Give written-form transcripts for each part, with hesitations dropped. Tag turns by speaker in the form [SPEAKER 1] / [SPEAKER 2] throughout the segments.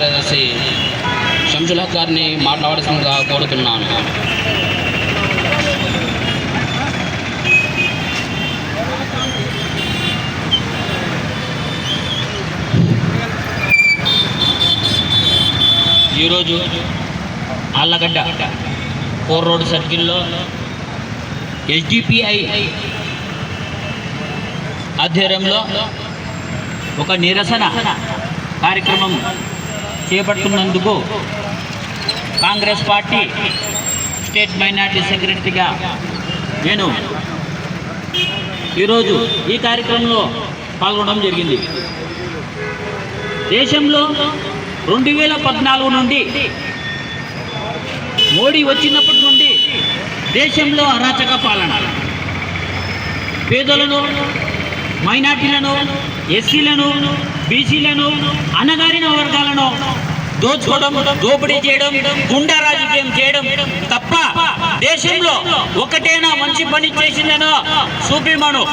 [SPEAKER 1] కార్యదర్శి శంషుల్ హక్ గారిని మాట్లాడాల్సిందిగా కోరుతున్నాను. ఈరోజు ఆళ్ళగడ్డ 4 రోడ్ సర్కిల్లో ఎస్డిపిఐ ఆధ్వర్యంలో ఒక నిరసన కార్యక్రమం చేపడుతున్నందుకు కాంగ్రెస్ పార్టీ స్టేట్ మైనార్టీ సెక్రటరీగా నేను ఈరోజు ఈ కార్యక్రమంలో పాల్గొనడం జరిగింది. దేశంలో 2014 నుండి మోడీ వచ్చినప్పటి నుండి దేశంలో అరాచక పాలన, పేదలను, మైనార్టీలను, ఎస్సీలను, బీసీలను, అణగారిన వర్గాలను దోచుకోవడం, దోపిడీ చేయడం, గుండా రాజకీయం చేయడం తప్ప దేశంలో ఒకటేనా మంచి పని చేసిందనో చూపిమను.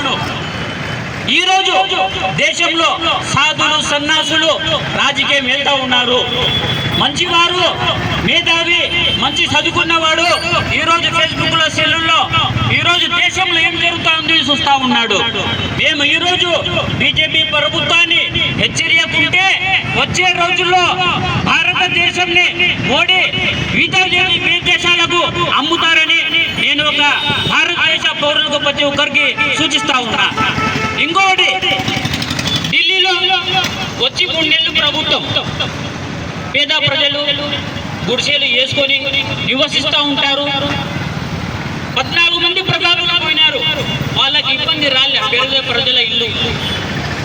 [SPEAKER 1] ఈరోజు దేశంలో సాధులు, సన్నాసులు రాజకీయం వెళ్తూ ఉన్నారు. మంచివారు, మేధావి, మంచి చదువుకున్నవాడు ఈరోజు ఫేస్బుక్లో, సెల్లుల్లో ఈరోజు దేశంలో ఏం జరుగుతుందో చూస్తూ ఉన్నాడు. మేము ఈరోజు బీజేపీ ప్రభుత్వాన్ని హెచ్చరికుంటే వచ్చే రోజుల్లో భారతదేశంని మోడీ మిగతా దేశాలకు అమ్ముతారని నేను ఒక భారతదేశ పౌరులకు ప్రతి ఒక్కరికి సూచిస్తా ఉన్నా. ఇంకోటి, ఢిల్లీలో వచ్చి 3 నెలలు ప్రభుత్వం పేద ప్రజలు గుడిసెలు వేసుకొని నివసిస్తూ ఉంటారు. 14 మంది ప్రధానులు పోయినారు, వాళ్ళకి ఇబ్బంది రాలే పేద ప్రజల ఇల్లు.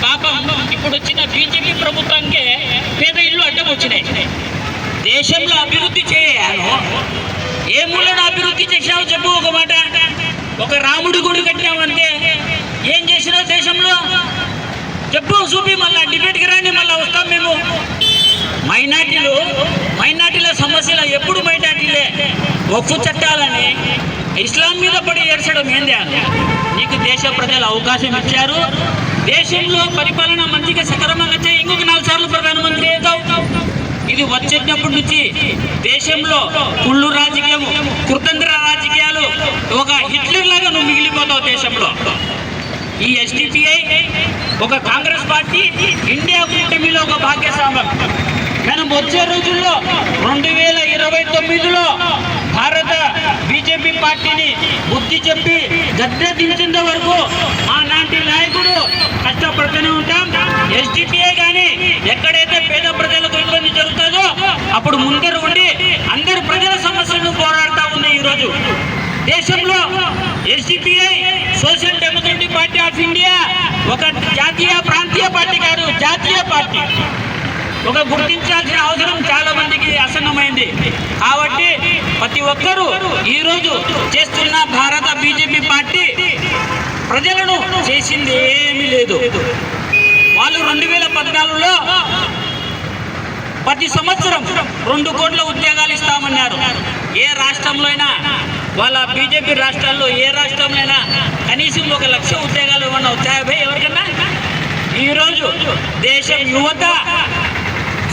[SPEAKER 1] పాపం ఇప్పుడు వచ్చిన బీజేపీ ప్రభుత్వానికే పేద ఇల్లు అడ్డం వచ్చినాయి. దేశంలో అభివృద్ధి చేయాలి, ఏ మూలను అభివృద్ధి చేసావు చెప్పు ఒక మాట. ఒక రాముడి గుడి కట్టినామంటే ఏం చేసినా దేశంలో చెప్పు, చూపి, మళ్ళీ డిబేట్కి రాని, మళ్ళీ వస్తాం మేము. మైనార్టీల సమస్యలు ఎప్పుడు మైనార్టీలే. వక్ఫ్ చట్టాలని ఇస్లాం మీద పడి ఏడ్చడం ఏంది అని నీకు దేశ ప్రజలు అవకాశం ఇచ్చారు. దేశంలో పరిపాలన మంచిగా సక్రమంగా చేయి, ఇంకొక 4 సార్లు ప్రధానమంత్రి అవుతావు. ఇది వచ్చేటప్పటి నుంచి దేశంలో కుళ్ళు రాజకీయం, కుతంత్ర రాజకీయాలు, ఒక హిట్లర్ లాగా నువ్వు మిగిలిపోతావు దేశంలో. ఈ ఎస్డిపిఐ ఒక కాంగ్రెస్ పార్టీ ఇండియా కూటమిలో ఒక భాగ్యస్వామ్యం. మనం వచ్చే రోజుల్లో 2029లో భారత బీజేపీ పార్టీని బుద్ధి చెప్పి గద్దె దించేంత వరకు ఆనాటి నాయకుడు కష్టపడుతూనే ఉంటాం. ఎస్డిపిఐ కానీ ఎక్కడైతే పేద ప్రజలకు ఇబ్బంది జరుగుతుందో అప్పుడు ముందర ఉండి అందరు ప్రజల సమస్యలను పోరాడుతూ ఉంది. ఈరోజు దేశంలో SDPI social democratic party of India ఒక జాతీయ ప్రాంతీయ పార్టీ కాదు, జాతీయ పార్టీ. ఒక గుర్తించాల్సిన అవసరం చాలా మందికి అసన్నమైంది. కాబట్టి ప్రతి ఒక్కరూ ఈరోజు చేస్తున్న భారత బీజేపీ పార్టీ ప్రజలను చేసింది ఏమీ లేదు. వాళ్ళు 2014లో ప్రతి సంవత్సరం 2 కోట్ల ఉద్యోగాలు ఇస్తామన్నారు. ఏ రాష్ట్రంలో అయినా, వాళ్ళ బీజేపీ రాష్ట్రాల్లో ఏ రాష్ట్రంలో అయినా కనీసం 1 లక్ష ఉద్యోగాలు ఏమన్నా వచ్చాయా ఎవరికన్నా? ఈరోజు దేశం యువత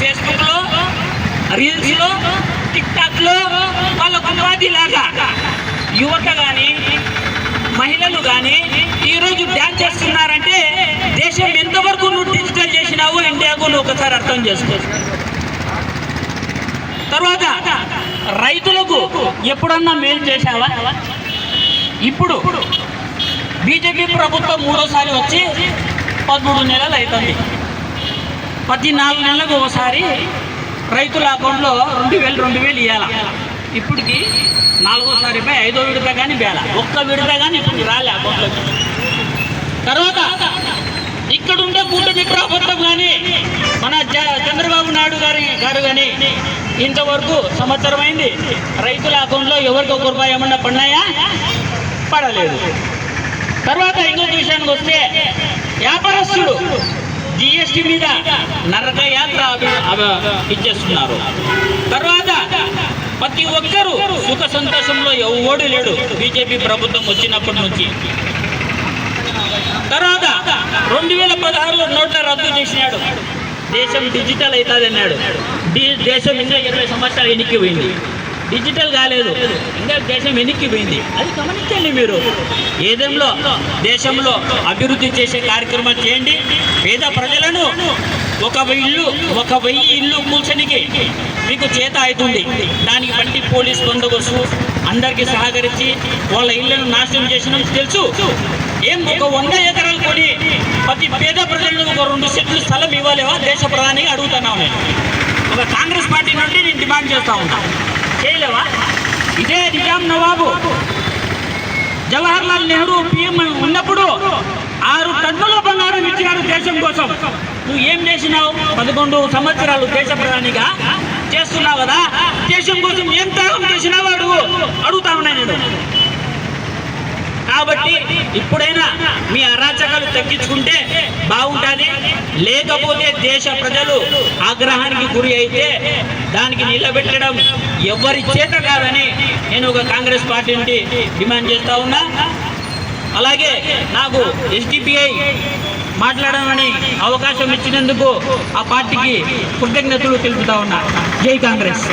[SPEAKER 1] ఫేస్బుక్లో, రీల్స్లో, టిక్టాక్లో వాళ్ళకు ఉపాధిలాగా యువత కానీ మహిళలు కానీ ఈరోజు డ్యాన్స్ చేస్తున్నారంటే దేశం ఎంతవరకు నువ్వు డిజిటల్ చేసినావో ఇండియాకు నువ్వు ఒకసారి అర్థం చేసుకో. తర్వాత రైతులకు ఎప్పుడన్నా మేలు చేశావా? ఇప్పుడు బీజేపీ ప్రభుత్వం 3వసారి వచ్చి 13 నెలలు అవుతుంది. ప్రతి 4 నెలలకు ఒకసారి రైతుల అకౌంట్లో 2000 ఇవ్వాలి. ఇప్పటికి 4వసారి 5వ విడత కానీ బేల, 1 విడత కానీ ఇప్పుడు రాలే అకౌంట్లోకి. తర్వాత ఇక్కడ ఉండే కూటమి ప్రభుత్వం కానీ మన చంద్రబాబు నాయుడు గారు కానీ ఇంతవరకు సంవత్సరం అయింది, రైతుల అకౌంట్లో ఎవరికి 1 రూపాయి ఏమన్నా పడినాయా? పడలేదు. తర్వాత ఇంకొక విషయానికి వస్తే వ్యాపారస్తులు జిఎస్టీ మీద నరక యాత్ర ఇచ్చేస్తున్నారు. తర్వాత ప్రతి ఒక్కరూ సుఖ సంతోషంలో ఎవడు లేడు బీజేపీ ప్రభుత్వం వచ్చినప్పటి నుంచి. తర్వాత 2016లో నోట్ల రద్దు చేసినాడు, దేశం డిజిటల్ అవుతుంది అన్నాడు. దేశం ఇంకా 20 సంవత్సరాలు వెనక్కిపోయింది. డిజిటల్ కాలేదు, ఇంకా దేశం వెనక్కిపోయింది. అది గమనించండి మీరు. ఏదేంలో దేశంలో అభివృద్ధి చేసే కార్యక్రమాలు చేయండి. పేద ప్రజలను ఒక 1000 ఇల్లు కూల్చనికి మీకు చేత అవుతుంది. దానికి బట్టి పోలీస్ బందోబస్తు అందరికీ సహకరించి వాళ్ళ ఇళ్లను నాశనం చేసిన తెలుసు. ఏం ఒక 100 ఎకరాలు కొని ప్రతి పేద ప్రజలకు ఒక 2 సెంట్లు స్థలం ఇవ్వలేవా దేశ ప్రధానిగా అడుగుతున్నావు. నేను ఒక కాంగ్రెస్ పార్టీ నుండి నేను డిమాండ్ చేస్తా ఉన్నా. చేయలేవా? ఇదే నిజాం నవాబు జవహర్లాల్ నెహ్రూ పిఎం ఉన్నప్పుడు 6 టన్నుల బంగారం ఇచ్చినారు దేశం కోసం. నువ్వు ఏం చేసినావు? 11 సంవత్సరాలు దేశ ప్రధానిగా చేస్తున్నావు కదా. దేశం కోసం ఏం త్యాగం చేసినావు అడుగుతా ఉన్నా నేను. కాబట్టి ఇప్పుడైనా మీ అరాచకాలు తగ్గించుకుంటే బాగుంటుంది. లేకపోతే దేశ ప్రజలు ఆగ్రహానికి గురి అయితే దానికి నిలబెట్టడం ఎవరి చేత కాదని నేను ఒక కాంగ్రెస్ పార్టీ నుండి డిమాండ్ చేస్తా ఉన్నా. అలాగే నాకు ఎస్డిపిఐ మాట్లాడమని అవకాశం ఇచ్చినందుకు ఆ పార్టీకి కృతజ్ఞతలు తెలుపుతా ఉన్నా. జై కాంగ్రెస్.